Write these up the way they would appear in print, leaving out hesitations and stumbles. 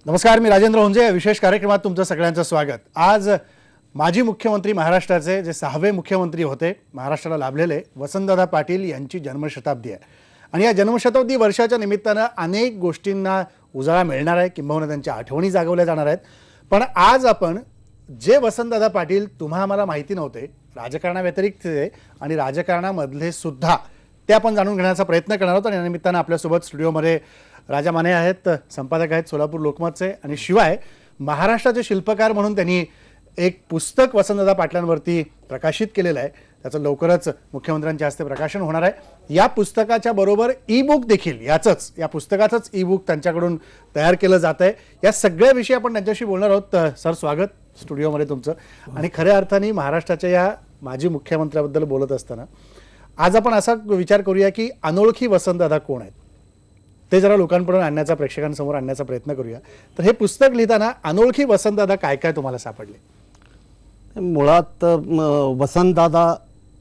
नमस्कार, मी राजेंद्र होंजे. या विशेष कार्यक्रमात तुमचं सगळ्यांचं स्वागत. आज माजी मुख्यमंत्री महाराष्ट्राचे जे 6वे मुख्यमंत्री होते, महाराष्ट्राला लाभलेले वसंतदादा पाटील यांची जन्मशताब्दी आहे. आणि या जन्मशताब्दी वर्षाच्या निमित्तानं अनेक गोष्टींना उजाळा मिळणार आहे, किंबहुना त्यांच्या आठवणी जागवल्या जाणार आहेत. पण आज आपण जे वसंतदादा पाटील तुम्हा आम्हाला माहिती नव्हते, राजकारणाव्यतिरिक्त आणि राजकारणामधले सुद्धा, ते आपण जाणून घेण्याचा प्रयत्न करणार आहोत. आणि या निमित्तानं आपल्यासोबत स्टुडिओमध्ये राजा माने आहेत, संपादक आहेत सोलापूर लोकमतचे, आणि शिवाय महाराष्ट्राचे शिल्पकार म्हणून त्यांनी एक पुस्तक वसंतदादा पाटलांवरती प्रकाशित केलेलं आहे. त्याचं लवकरच मुख्यमंत्र्यांच्या हस्ते प्रकाशन होणार आहे. या पुस्तकाच्या बरोबर ई बुक देखील या पुस्तकाचंच ई बुक त्यांच्याकडून तयार केलं जात आहे. या सगळ्याविषयी आपण त्यांच्याशी बोलणार आहोत. सर, स्वागत स्टुडिओमध्ये तुमचं. आणि खऱ्या अर्थाने महाराष्ट्राच्या या माजी मुख्यमंत्र्याबद्दल बोलत असताना आज आपण असा विचार करूया की अनोळखी वसंतदादा कोण आहेत, ते जरा लोकांपर्यंत आणण्याचा, प्रेक्षकांसमोर आणण्याचा प्रयत्न करूया. तर हे पुस्तक लिहिताना अनोळखी वसंतदादा काय काय तुम्हाला सापडले? मुळात वसंतदादा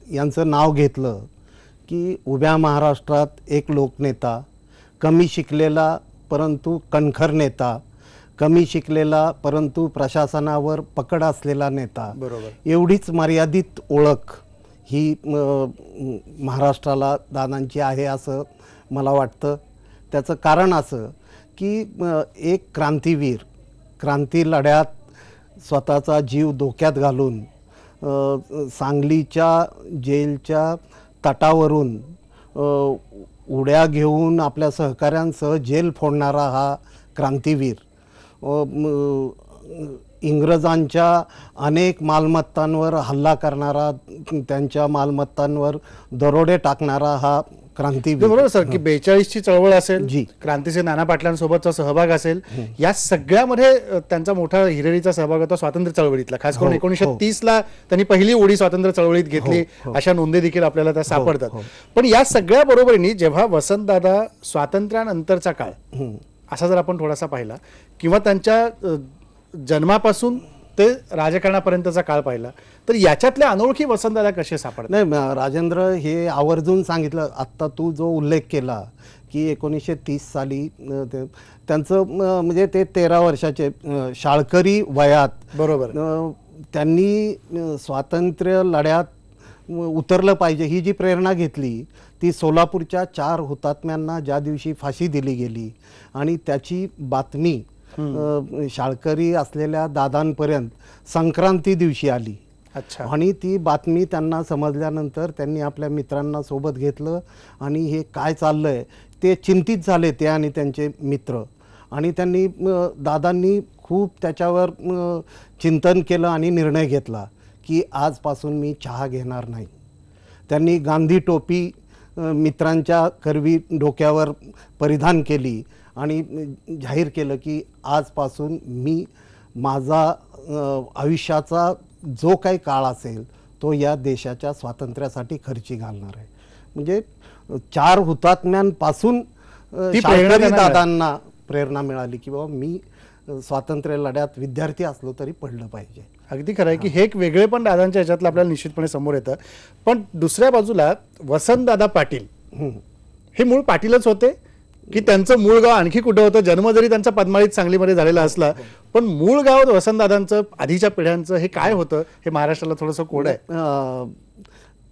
यांचं नाव घेतलं की उभ्या महाराष्ट्रात एक लोकनेता, कमी शिकलेला परंतु कणखर नेता, कमी शिकलेला परंतु प्रशासनावर पकड असलेला नेता, बरोबर, एवढीच मर्यादित ओळख ही महाराष्ट्राला दादांची आहे असं मला वाटतं. त्याचं कारण असं की एक क्रांतीवीर, क्रांती लढ्यात स्वतःचा जीव धोक्यात घालून सांगलीच्या जेलच्या तटावरून उड्या घेऊन आपल्या सहकाऱ्यांसह जेल फोडणारा हा क्रांतीवीर, इंग्रजांच्या अनेक मालमत्तांवर हल्ला करणारा, त्यांच्या मालमत्तांवर दरोडे टाकणारा हा क्रांतीवीर. बरोबर सर, की 42ची चळवळ असेल, जी, क्रांतीचे नाना पाटलांसोबतचा सहभाग असेल, या सगळ्यामध्ये त्यांचा मोठा हिरिरीचा सहभाग होता स्वातंत्र्य चळवळीतला. खास करून 1930ला त्यांनी पहिली उडी स्वातंत्र्य चळवळीत घेतली, अशा नोंदी देखील आपल्याला त्या सापडतात. पण या सगळ्या बरोबरीने जेव्हा वसंतदादा स्वातंत्र्यानंतरचा काळ असा जर आपण थोडासा पाहिला, किंवा त्यांच्या जन्मापासून ते राजकारणापर्यंतचा काळ पाहिला, तर याच्यातले अनोळखी वसंतदादा कसे सापडतात? नाही, राजेंद्र हे आवर्जून सांगितलं. आत्ता तू जो उल्लेख केला की 1930 साली त्यांचं म्हणजे ते 13 वर्षाचे शाळकरी वयात, बरोबर, त्यांनी स्वातंत्र्य लढ्यात उतरलं पाहिजे ही जी प्रेरणा घेतली ती सोलापूरच्या 4 हुतात्म्यांना ज्या दिवशी फाशी दिली गेली आणि त्याची बातमी शाळकरी असलेल्या दादांपर्यंत संक्रांती दिवशी आली. अच्छा. आणि ती बातमी त्यांना समजल्यानंतर त्यांनी आपल्या मित्रांना सोबत घेतलं आणि हे काय चाललंय ते चिंतित झाले, ते आणि त्यांचे मित्र. आणि त्यांनी दादांनी खूप त्याच्यावर चिंतन केलं आणि निर्णय घेतला की आजपासून मी चहा घेणार नाही. त्यांनी गांधी टोपी मित्रांच्या करवी डोक्यावर परिधान केली आणि जाहीर केलं की आजपासून मी माझा आयुष्याचा जो काही काळ असेल तो या देशाच्या स्वातंत्र्यासाठी खर्ची घालणार आहे. म्हणजे 4 हुतात्म्यांपासून शाळकरी दादांना प्रेरणा मिळाली की बाबा मी स्वातंत्र्य लढ्यात विद्यार्थी असलो तरी पडलं पाहिजे. अगदी खरं आहे की हे एक वेगळे पण दादांच्या ह्याच्यातलं आपल्याला निश्चितपणे समोर येतं. पण दुसऱ्या बाजूला वसंतदादा पाटील हे मूळ पाटीलच होते की त्यांचं मूळ गाव आणखी कुठं होतं? जन्म जरी त्यांचा पद्माळीत सांगलीमध्ये झालेला असला, पण मूळ गाव वसंतदादांचं आधीच्या पिढ्यांचं हे काय होतं हे महाराष्ट्राला थोडंसं कोड आहे.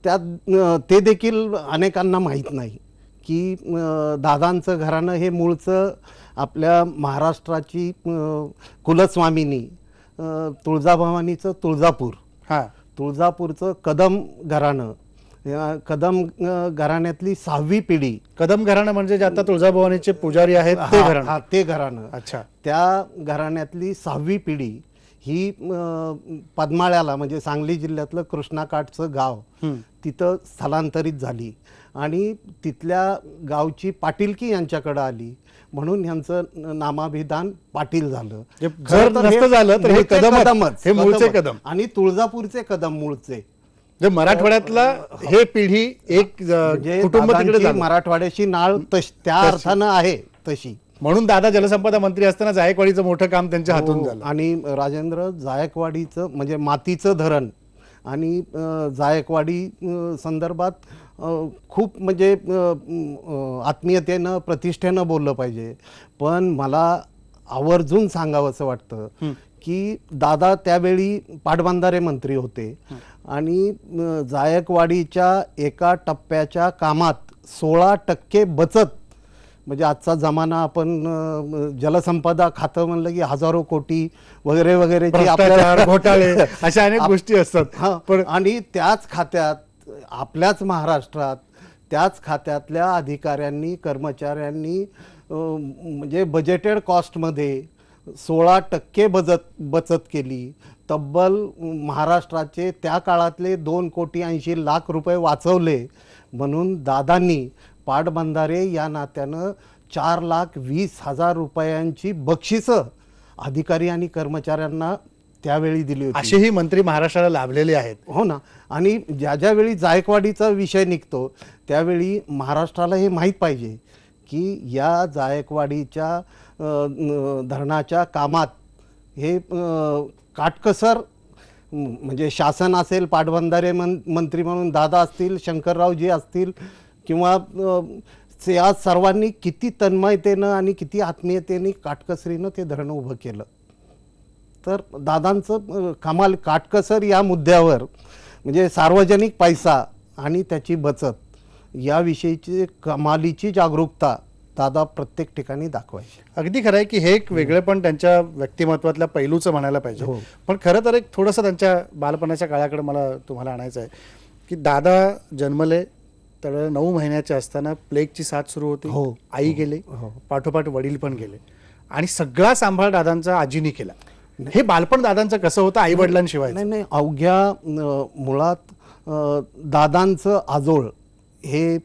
त्यात ते देखील अनेकांना माहीत नाही की दादांचं घराणं हे मूळचं आपल्या महाराष्ट्राची कुलस्वामिनी तुळजाभवानीचं तुळजापूर, तुळजापूरचं कदम घराणं, कदम घराण्यातली 6वी पिढी. कदम घराणं म्हणजे जे आता तुळजाभवानीचे पुजारी आहेत ते घराणं? ते घराणं. अच्छा. त्या घराण्यातली 6वी पिढी ही पद्माळ्याला म्हणजे सांगली जिल्ह्यातलं कृष्णाकाठचं गाव तिथं स्थलांतरित झाली आणि तिथल्या गावची पाटीलकी यांच्याकडे आली म्हणून यांचं नामाभिधान पाटील झालं. जर नसतं झालं तर हे कदमच, हे मूळचे कदम. आणि तुळजापूरचे कदम मूळचे. मराठवाड्यातला हे पिढी एक कुटुंब तिकडे मराठवाड्याची नाळ त्या अर्थानं आहे तशी. म्हणून दादा जलसंपदा मंत्री असताना जायकवाडीचं मोठं काम त्यांच्या हातून झालं. आणि राजेंद्र, जायकवाडीचं म्हणजे मातीचं धरण आणि जायकवाडी संदर्भात खूप म्हणजे आत्मीयतेनं प्रतिष्ठेनं बोललं पाहिजे. पण मला आवर्जून सांगावंसं वाटतं की दादा त्यावेळी पाटबंधारे मंत्री होते आणि जायकवाडीच्या एका टप्प्याच्या कामात 16% बचत, म्हणजे आजचा जमाना आपण जलसंपदा खातं म्हणलं की हजारो कोटी वगैरे वगैरे भ्रष्टाचार, घोटाळे अशा अनेक गोष्टी असतात. पण आणि त्याच खात्यात आपल्याच महाराष्ट्रात त्याच खात्यातल्या अधिकाऱ्यांनी कर्मचाऱ्यांनी म्हणजे बजेटेड कॉस्टमध्ये 16% बचत केली. तब्बल महाराष्ट्राचे त्या काळातले 2,80,00,000 रुपये वाचवले. म्हणून दादांनी पाटबंधारे या नात्यानं 4,20,000 रुपयांची बक्षिसं अधिकारी आणि कर्मचाऱ्यांना त्यावेळी दिली होती. असेही मंत्री महाराष्ट्राला लाभलेले आहेत. हो ना. आणि ज्यावेळी जायकवाडीचा विषय निघतो त्यावेळी महाराष्ट्राला हे माहीत पाहिजे की या जायकवाडीच्या धरणाच्या कामात हे काटकसर म्हणजे शासन असेल, पाटबंधारे मंत्री म्हणून दादा असतील, शंकररावजी असतील किंवा या सर्वांनी किती तन्मयतेनं आणि किती आत्मीयतेने काटकसरीनं ते धरण उभं केलं. तर दादांचं कमाल काटकसर या मुद्द्यावर म्हणजे सार्वजनिक पैसा आणि त्याची बचत याविषयीची कमालीची जागरूकता दादा प्रत्येक ठिकाणी दाखवायचे. अगदी खरं आहे की हे एक वेगळं पण त्यांच्या व्यक्तिमत्वातल्या पैलूचं म्हणायला पाहिजे. पण खरं तर एक थोडंसं त्यांच्या बालपणाच्या काळाकडे मला तुम्हाला आणायचं आहे की दादा जन्मले तर 9 महिन्याचे असताना प्लेगची साथ सुरू होती. आई गेले, पाठोपाठ वडील पण गेले आणि सगळा सांभाळ दादांचा आजीनी केला. हे बालपण दादांचं कसं होतं आई वडिलांशिवाय? नाही, अवघ्या मुळात दादांचं आजोळ हे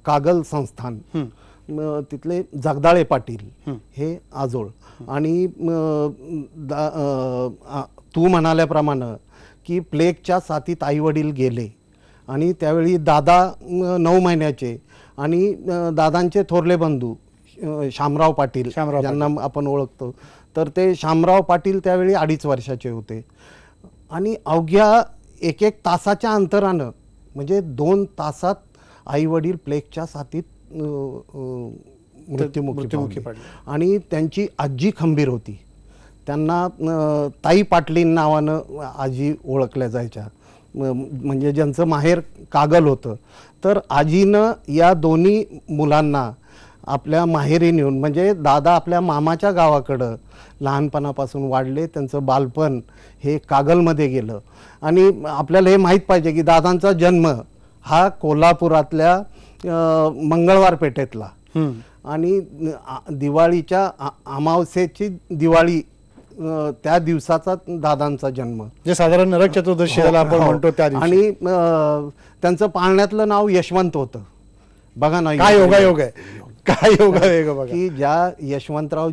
कागल संस्थान, तिथले जगदाळे पाटील हे आजोळ. आणि तू म्हणाल्याप्रमाणे की प्लेगच्या साथीत आई वडील गेले आणि त्यावेळी दादा 9 महिन्याचे आणि दादांचे थोरले बंधू शामराव पाटील ज्यांना आपण ओळखतो, तर ते शामराव पाटील त्यावेळी 2.5 वर्षाचे होते. आणि अवघ्या 1-1 तासाच्या अंतरानं म्हणजे 2 तासात आई वडील प्लेगच्या साथीत मृत्युमुखी पडले. आणि त्यांची आजी खंबीर होती, त्यांना ताई पाटलीन नावानं आजी ओळखल्या जायच्या, म्हणजे ज्यांचं माहेर कागल होतं. तर आजीनं या दोन्ही मुलांना आपल्या माहेरी नेऊन, म्हणजे दादा आपल्या मामाच्या गावाकडं लहानपणापासून वाढले, त्यांचं बालपण हे कागलमध्ये गेलं. आणि आपल्याला हे माहीत पाहिजे की दादांचा जन्म हा कोल्हापुरातल्या मंगळवार पेठेतला आणि दिवाळीच्या अमावस्येची दिवाळी त्या दिवसाचा दादांचा जन्म, जे साधारण नरक चतुर्दशीला आपण म्हणतो त्या दिवशी. आणि त्यांचं पाळण्यातलं नाव यशवंत होतं. बघा ना, काय योगायोग आहे, काय योगायोग बघा की ज्या यशवंतराव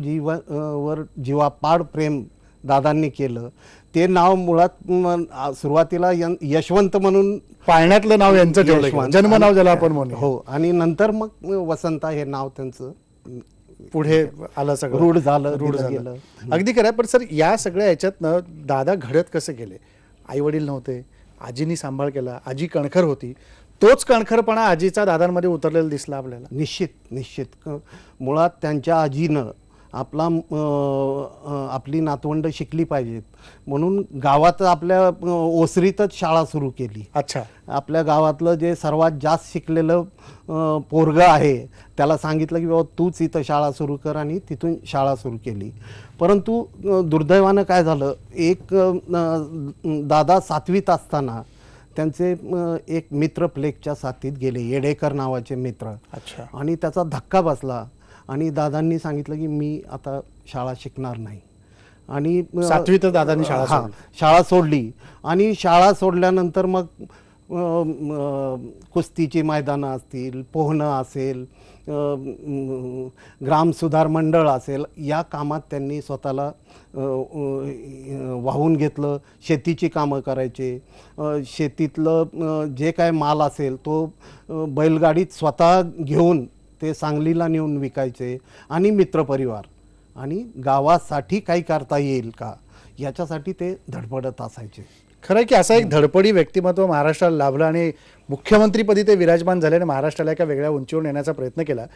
वर जीवापाड प्रेम दादांनी केलं ते नाव मुळात सुरुवातीला यशवंत म्हणून पाळण्यातलं नाव यांचं ठेवलं, जन्म नाव ज्याला आपण म्हणू. हो. आणि नंतर मग वसंता हे नाव त्यांचं पुढे आलं, सगळं रूढ झालं. अगदी खरं. पण सर या सगळ्या याच्यातनं दादा घडत कसे गेले? आई वडील नव्हते, आजीनी सांभाळ केला, आजी कणखर होती. तोच कणखरपणा आजीचा दादांमध्ये उतरलेला दिसला आपल्याला. निश्चित मुळात त्यांच्या आजीनं आपली नातवंड शिकली पाहिजेत म्हणून गावात आपल्या ओसरीतच शाळा सुरू केली. अच्छा. आपल्या गावातलं जे सर्वात जास्त शिकलेलं पोरगं आहे त्याला सांगितलं की बाबा तूच इथं शाळा सुरू कर आणि तिथून शाळा सुरू केली. परंतु दुर्दैवानं काय झालं, एक दादा 7वीत असताना त्यांचे एक मित्र प्लेगच्या साथीत गेले, येडेकर नावाचे मित्र. अच्छा. आणि त्याचा धक्का बसला आणि दादांनी सांगितलं की मी आता शाळा शिकणार नाही. आणि 7वीत दादांनी शाळा सोडली. आणि शाळा सोडल्यानंतर मग कुस्तीची मैदानं असतील, पोहणं असेल, ग्रामसुधार मंडळ असेल, या कामात त्यांनी स्वतःला वाहून घेतलं. शेतीची कामं करायचे, शेतीतलं जे काय माल असेल तो बैलगाडीत स्वतः घेऊन ते सांगलीला नेऊन विकायचे. आणि मित्रपरिवार आणि गावासाठी काही करता येईल का याच्यासाठी ते धडपडत असायचे. खरं की असं एक धडपडी व्यक्तिमत्व महाराष्ट्राला लाभलं आणि मुख्यमंत्रीपदी ते विराजमान झाले आणि महाराष्ट्राला एका वेगळ्या उंचीवर नेण्याचा प्रयत्न केला.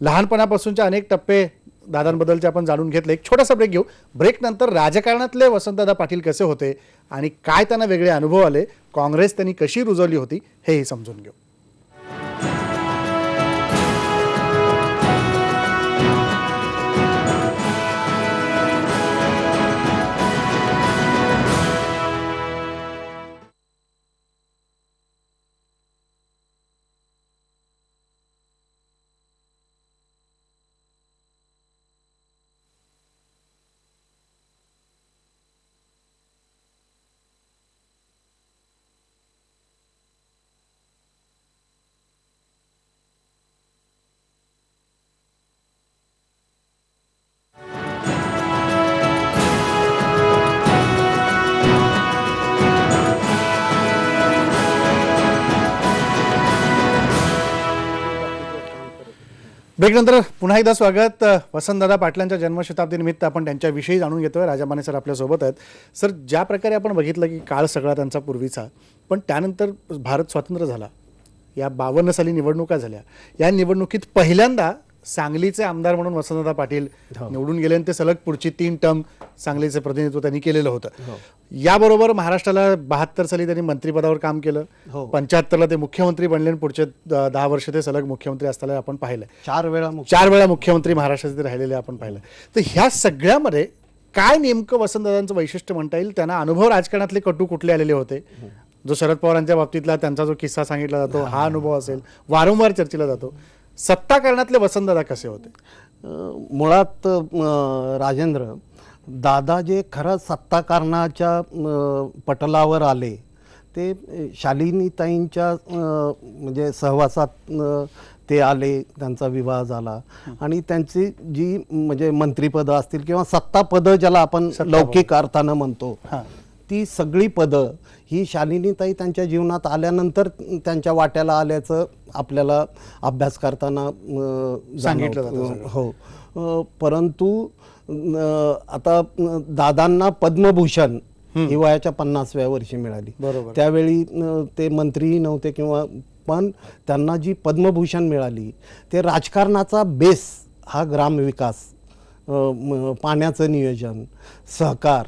लहानपणापासूनचे अनेक टप्पे दादांबद्दलचे आपण जाणून घेतले. एक छोटासा ब्रेक घेऊ. ब्रेक नंतर राजकारणातले वसंतदादा पाटील कसे होते आणि काय त्यांना वेगळे अनुभव आले, काँग्रेस त्यांनी कशी रुजवली होती, हेही समजून घेऊ. ब्रेकनंतर पुन्हा एकदा स्वागत. वसंतदादा पाटलांच्या जन्मशताब्दी निमित्त आपण त्यांच्याविषयी जाणून घेतोय. राजामाने सर आपल्यासोबत आहेत. सर, ज्या प्रकारे आपण बघितलं की काळ सगळा त्यांचा पूर्वीचा, पण त्यानंतर भारत स्वतंत्र झाला, या 52 साली निवडणुका झाल्या. या निवडणुकीत पहिल्यांदा सांगलीचे आमदार म्हणून वसंतदादा पाटील निवडून गेले आणि ते सलग पुढची 3 टर्म सांगलीचे प्रतिनिधित्व त्यांनी केलेलं होतं. याबरोबर महाराष्ट्राला 72 साली त्यांनी मंत्रिपदावर काम केलं. 75ला ते मुख्यमंत्री बनले आणि पुढचे 10 वर्ष ते सलग मुख्यमंत्री असताना आपण पाहिलं. 4 वेळा मुख्यमंत्री महाराष्ट्राचे राहिलेले आपण पाहिलं. तर ह्या सगळ्यामध्ये काय नेमकं वसंतदादांचं वैशिष्ट्य म्हणता येईल? त्यांना अनुभव राजकारणातले कटू कुठले आलेले होते? जो शरद पवारांच्या बाबतीतला त्यांचा जो किस्सा सांगितला जातो, हा अनुभव असेल, वारंवार चर्चेला जातो. सत्ता करण्यातले वसंतदादा कसे होते? मुळात राजेंद्र दादा जे खरं सत्ताकारणाच्या पटलावर आले ते शालिनीताईंच्या म्हणजे सहवासात ते आले, त्यांचा विवाह झाला आणि त्यांची जी म्हणजे मंत्रिपदं असतील किंवा सत्तापदं ज्याला आपण लौकिक अर्थानं म्हणतो, ती सगळी पदं ही शालिनीताई त्यांच्या जीवनात आल्यानंतर त्यांच्या वाट्याला आल्याचं आपल्याला अभ्यास करताना सांगितलं जातं. हो, परंतु आता दादांना पद्मभूषण ही वयाच्या 50व्या वर्षी मिळाली. बरोबर. त्यावेळी ते मंत्रीही नव्हते किंवा, पण त्यांना जी पद्मभूषण मिळाली ते राजकारणाचा बेस हा ग्रामविकास, पाण्याचं नियोजन, सहकार,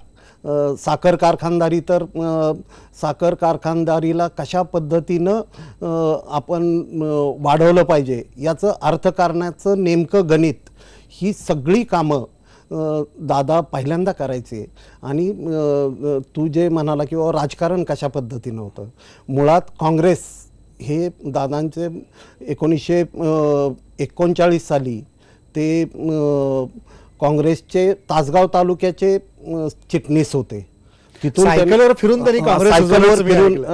साखर कारखानदारी, तर साखर कारखानदारीला कशा पद्धतीनं आपण वाढवलं पाहिजे याचं अर्थ करण्याचं नेमकं गणित, ही सगळी कामं दादा पहिल्यांदा करायचे. आणि तू जे म्हणाला की राजकारण कशा पद्धतीनं होतं, मुळात काँग्रेस हे दादांचे 1939 साली ते काँग्रेसचे तासगाव तालुक्याचे चिटणीस होते. तिथून सायकलवर फिरून त्यांनी काँग्रेस फिरून,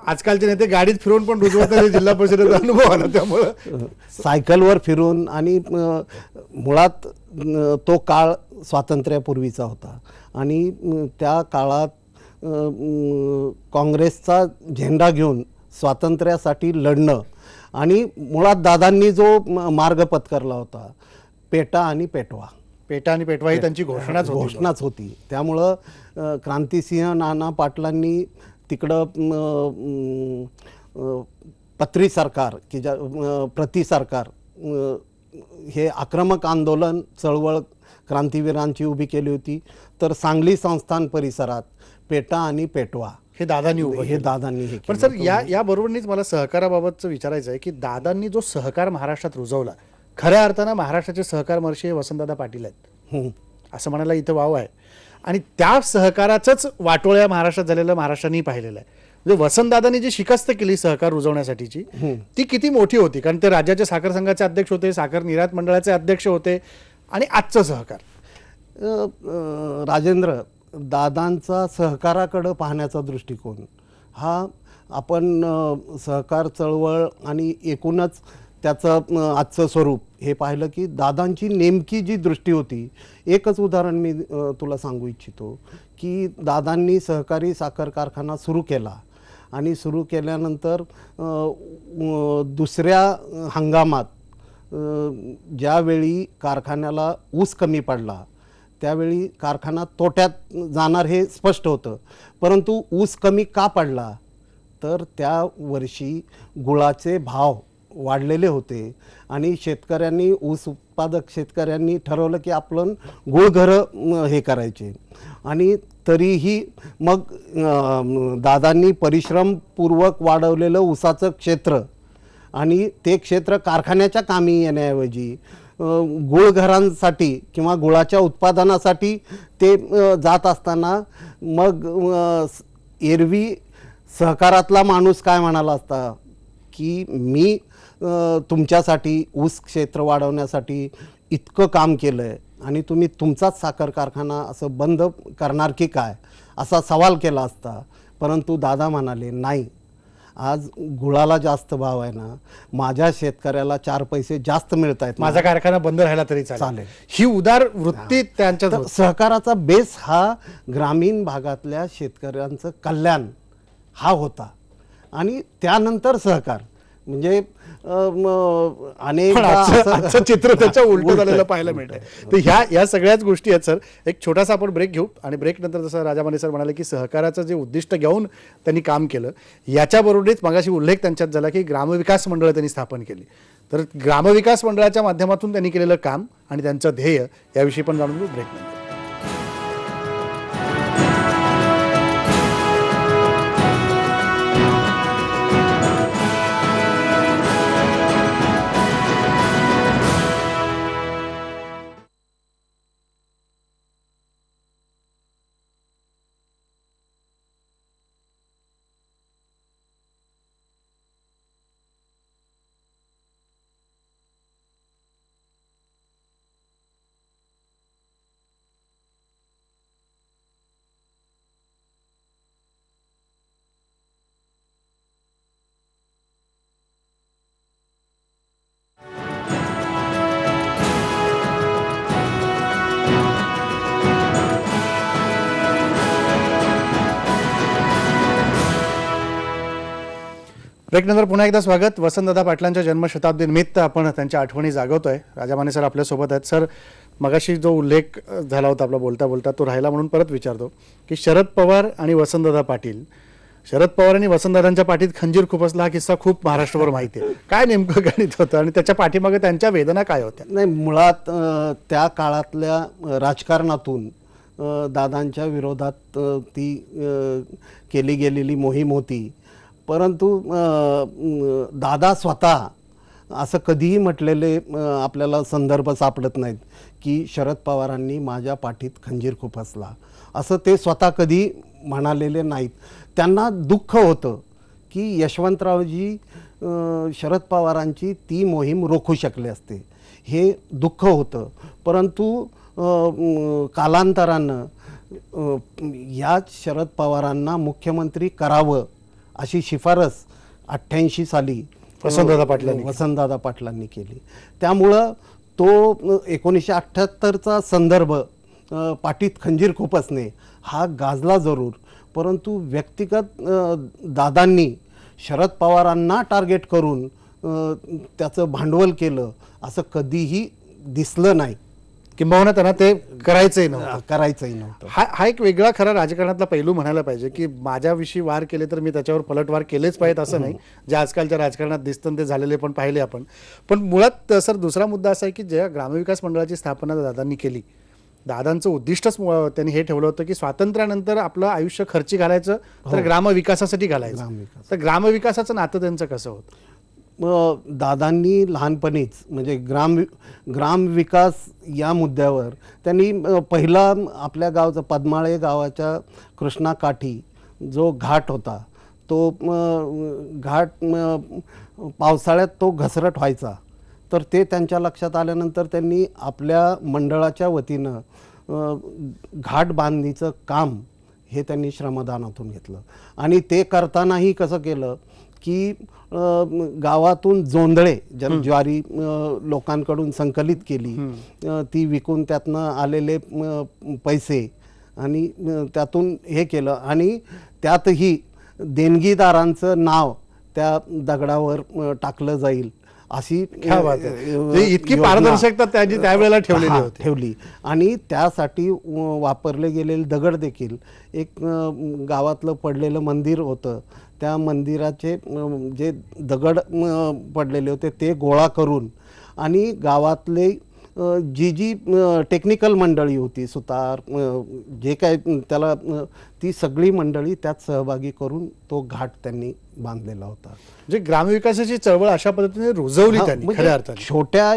आजकालचे नेते गाडीत फिरून पण रुजवत जिल्हा परिषदेचा अनुभव आला. त्यामुळं सायकलवर फिरून, आणि मुळात तो काळ स्वातंत्र्यापूर्वीचा होता आणि त्या काळात काँग्रेसचा झेंडा घेऊन स्वातंत्र्यासाठी लढणं, आणि मुळात दादांनी जो मार्ग पत्करला होता पेटा आणि पेटवा ही त्यांची घोषणाच होती. त्यामुळं क्रांतिसिंह नाना पाटलांनी तिकडं पत्री सरकार की ज्या प्रति सरकार हे आक्रमक आंदोलन चळवळ क्रांतिवीरांची उभी केली होती. तर सांगली संस्थान परिसरात पेटा आणि पेटवा हे दादांनी पण सर, या बरोबरनीच मला सहकाराबाबतचं विचारायचं आहे की दादांनी जो सहकार महाराष्ट्रात रुजवला, खऱ्या अर्थानं महाराष्ट्राचे सहकार महर्षी हे वसंतदादा पाटील आहेत असं म्हणायला इथं वाव आहे. आणि त्या सहकाराचंच वाटोळ्या महाराष्ट्रात झालेलं महाराष्ट्राने पाहिलेलं आहे. म्हणजे वसंतदादांनी जी शिकस्त केली सहकार रुजवण्यासाठीची, ती किती मोठी होती. कारण ते राज्याचे साखर संघाचे अध्यक्ष होते, साखर निर्यात मंडळाचे अध्यक्ष होते. आणि आजचं सहकार, राजेंद्र, दादांचा सहकाराकडं पाहण्याचा दृष्टिकोन हा, आपण सहकार चळवळ आणि एकूणच त्याचं आजचं स्वरूप हे पाहिलं की दादांची नेमकी जी दृष्टी होती. एकच उदाहरण मी तुला सांगू इच्छितो की दादांनी सहकारी साखर कारखाना सुरू केला आणि सुरू केल्यानंतर दुसऱ्या हंगामात ज्यावेळी कारखान्याला ऊस कमी पडला त्यावेळी कारखाना तोट्यात जाणार हे स्पष्ट होतं. परंतु ऊस कमी का पडला, तर त्या वर्षी गुळाचे भाव वाढलेले होते आणि शेतकऱ्यांनी ऊस उत्पादक शेतकऱ्यांनी ठरवलं की आपण गुळघरं हे करायचे. आणि तरीही मग दादांनी परिश्रमपूर्वक वाढवलेलं ऊसाचं क्षेत्र आणि ते क्षेत्र कारखान्याच्या कामी येण्याऐवजी गुळघरांसाठी किंवा गुळाच्या उत्पादनासाठी ते जात असताना मग एरवी सहकारातला माणूस काय म्हणाला असता की मी तुमच्यासाठी ऊस क्षेत्र वाढवण्यासाठी इतकं काम केलं आहे आणि तुम्ही तुमचाच साखर कारखाना असं बंद करणार की काय, असा सवाल केला असता. परंतु दादा म्हणाले नाही, आज गुळाला जास्त भाव आहे ना, माझ्या शेतकऱ्याला 4 पैसे जास्त मिळत आहेत, माझा कारखाना बंद राहिला तरी चालेल. ही उदार वृत्ती त्यांच्यात तर होती. सहकाराचा बेस हा ग्रामीण भागातल्या शेतकऱ्यांचं कल्याण हा होता. आणि त्यानंतर सहकार म्हणजे अनेक पण आजचं चित्र त्याच्या उलट झालेलं पाहायला मिळतंय. तर या सगळ्याच गोष्टी आहेत सर. एक छोटासा आपण ब्रेक घेऊ आणि ब्रेक नंतर जसं राजामाने सर म्हणाले की सहकाराचं जे उद्दिष्ट घेऊन त्यांनी काम केलं, याच्याबरोबरच मगाशी उल्लेख त्यांच्यात झाला की ग्रामविकास मंडळ त्यांनी स्थापन केली. तर ग्रामविकास मंडळाच्या माध्यमातून त्यांनी केलेलं काम आणि त्यांचं ध्येय याविषयी पण जाणून घेऊ ब्रेक नंतर. ब्रेकनंतर पुन्हा एकदा स्वागत. वसंतदादा पाटलांच्या जन्मशताब्दी निमित्त आपण त्यांच्या आठवणी जागवतोय. राजामाने सर आपल्यासोबत आहेत. सर, मगाशी जो उल्लेख झाला होता आपला बोलता बोलता तो राहिला म्हणून परत विचारतो की शरद पवार आणि वसंतदादा पाटील, शरद पवार आणि वसंतदादांच्या पाठीत खंजीर खुपसला हा किस्सा खूप महाराष्ट्रभर माहिती आहे. काय नेमकं गणित होतं आणि त्याच्या पाठीमागे त्यांच्या वेदना काय होत्या? नाही, मुळात त्या काळातल्या राजकारणातून दादांच्या विरोधात ती केली गेलेली मोहीम होती. परंतु दादा स्वतः असं कधीही म्हटलेले आपल्याला संदर्भ सापडत नाहीत की शरद पवारांनी माझ्या पाठीत खंजीर खुपसला, असं ते स्वतः कधी म्हणालेले नाहीत. त्यांना दुःख होतं की यशवंतरावजी शरद पवारांची ती मोहीम रोखू शकले असते, हे दुःख होतं. परंतु कालांतरानं याच शरद पवारांना मुख्यमंत्री करावं अशी शिफारस 88 साली वसंतदादा पाटलांनी केली. त्यामुळं तो 1978चा संदर्भ पाठीत खंजीर खुपसणे हा गाजला जरूर, परंतु व्यक्तिगत दादांनी शरद पवारांना टार्गेट करून त्याचं भांडवल केलं असं कधीही दिसलं नाही, किंबहुना त्यांना ते करायचंही नव्हतं. हा एक वेगळा खरा राजकारणातला पैलू म्हणायला पाहिजे की माझ्याविषयी वार केले तर मी त्याच्यावर पलटवार केलेच पाहिजेत असं नाही, जे आजकालच्या राजकारणात दिसतं ते झालेले पण पाहिले आपण. पण मुळात सर दुसरा मुद्दा असा आहे की ज्या ग्रामविकास मंडळाची स्थापना दादांनी केली, दादांचं उद्दिष्टच त्यांनी हे ठेवलं होतं की स्वातंत्र्यानंतर आपलं आयुष्य खर्ची घालायचं तर ग्रामविकासासाठी घालायचं. तर ग्रामविकासाचं नातं त्यांचं कसं होतं? दादांनी लहानपणीच म्हणजे ग्रामविकास या मुद्द्यावर त्यांनी पहिला आपल्या गावचा पद्माळे गावाच्या कृष्णाकाठी जो घाट होता तो घाट पावसाळ्यात तो घसरट व्हायचा, तर ते त्यांच्या लक्षात आल्यानंतर त्यांनी आपल्या मंडळाच्या वतीनं घाट बांधणीचं काम हे त्यांनी श्रमदानातून घेतलं. आणि ते करतानाही कसं केलं की गावातून जोंधळे ज्वारी लोकांकडून संकलित केली, ती विकून त्यातनं आलेले पैसे आणि त्यातून हे केलं आणि त्यातही देणगीदारांचं नाव त्या दगडावर टाकलं जाईल अशी इतकी पारदर्शकता त्यांनी त्यावेळेला ठेवली. आणि त्यासाठी वापरले गेलेले दगड देखील एक गावातलं पडलेलं मंदिर होतं, त्या मंदिराचे जे दगड पडलेले होते ते गोळा करून आणि गावातले जी जी टेक्निकल मंडळी होती, सुतार, जे काय त्याला ती सगळी मंडळी त्यात सहभागी करून तो घाट त्यांनी बांधलेला होता. म्हणजे ग्रामविकासाची चळवळ अशा पद्धतीने रुजवली त्यांनी म्हणजे खऱ्या अर्थाने. छोट्या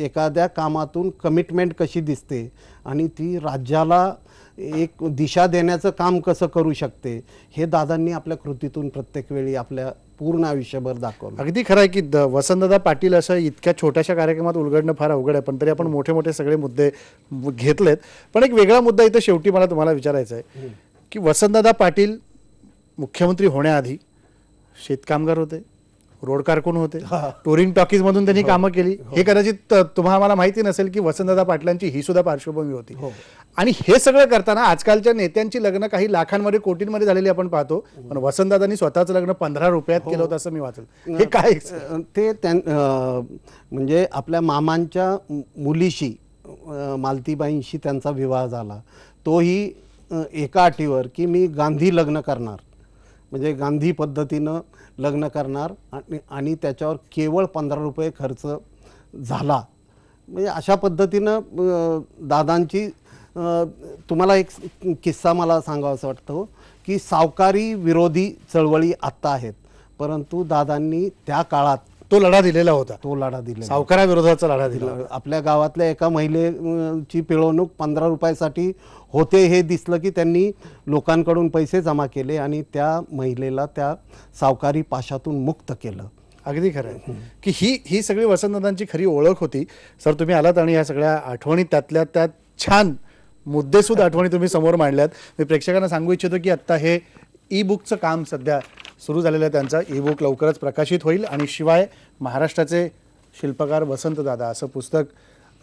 एखाद्या कामातून कमिटमेंट कशी दिसते आणि ती राज्याला एक दिशा देण्याचं काम कसं करू शकते हे दादांनी आपल्या कृतीतून प्रत्येक वेळी आपल्या पूर्ण आयुष्यभर दाखवलं. अगदी खरं आहे की वसंतदादा पाटील असं इतक्या छोट्याशा कार्यक्रमात उलगडणं फार अवघड आहे, पण तरी आपण मोठे मोठे सगळे मुद्दे घेतलेत. पण एक वेगळा मुद्दा इथं शेवटी मला तुम्हाला विचारायचा आहे की वसंतदादा पाटील मुख्यमंत्री होण्याआधी शेतकामगार होते, रोड कारकून होते, टुरिंग टॉकीज मधून त्यांनी कामं केली. हे कदाचित तुम्हाला माहिती नसेल की वसंतदादा पाटलांची ही सुद्धा पार्श्वभूमी होती. आणि हे सगळं करताना आजकालच्या नेत्यांची लग्न काही लाखांमध्ये कोटींमध्ये झालेली आपण पाहतो, पण वसंतदादांनी स्वतःचं लग्न 15 रुपयात केलं होतं असं मी वाचलं. हे काय ते म्हणजे आपल्या मामांच्या मुलीशी मालतीबाईंशी त्यांचा विवाह झाला. तोही एका अटीवर की मी गांधी लग्न करणार, म्हणजे गांधी पद्धतीनं लग्न करणार आणि त्याच्यावर केवळ 15 रुपये खर्च झाला. म्हणजे अशा पद्धतीनं दादांची तुम्हाला एक किस्सा मला सांगावासा वाटतो की सावकारी विरोधी चळवळी आत्ता आहेत, परंतु दादांनी त्या काळात तो लढा दिलेला होता, तो लढा दिला, सावकाराविरोधाचा लढा दिला. आपल्या गावातल्या एका महिलेची पिळवणूक 15 रुपयासाठी होते हे दिसलं की त्यांनी लोकांकडून पैसे जमा केले आणि त्या महिलेला त्या सावकारी पाशातून मुक्त केलं. अगदी खरं आहे की ही सगळी वसंतदादांची खरी ओळख होती. सर तुम्ही आलात आणि या सगळ्या आठवणी त्यातल्या त्यात छान मुद्देसूद आठवणी तुम्ही समोर मांडल्यात. मी प्रेक्षकांना सांगू इच्छितो की आत्ता हे ई बुकचं काम सध्या सुरू झालेलं आहे. त्यांचा ई बुक लवकरच प्रकाशित होईल आणि शिवाय महाराष्ट्राचे शिल्पकार वसंतदादा असं पुस्तक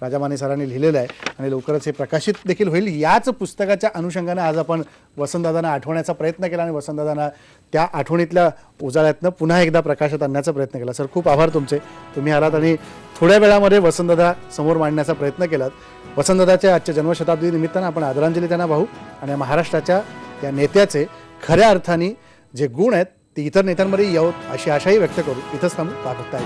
राजामाने सरांनी लिहिलेलं आहे आणि लवकरच हे प्रकाशित देखील होईल. याच पुस्तकाच्या अनुषंगाने आज आपण वसंतदादांना आठवण्याचा प्रयत्न केला आणि वसंतदादांना त्या आठवणीतल्या उजाळ्यातनं पुन्हा एकदा प्रकाशात आणण्याचा प्रयत्न केला. सर खूप आभार तुमचे, तुम्ही आलात आणि थोड्या वेळामध्ये वसंतदादा समोर मांडण्याचा प्रयत्न केलात. वसंतदादाच्या आजच्या जन्मशताब्दी निमित्तानं आपण आदरांजली त्यांना वाहू आणि महाराष्ट्राच्या या नेत्याचे खऱ्या अर्थाने जे गुण आहेत ते इतर नेत्यांमध्ये यावं अशी आशाही व्यक्त करू. इथंच थांबू. पाहता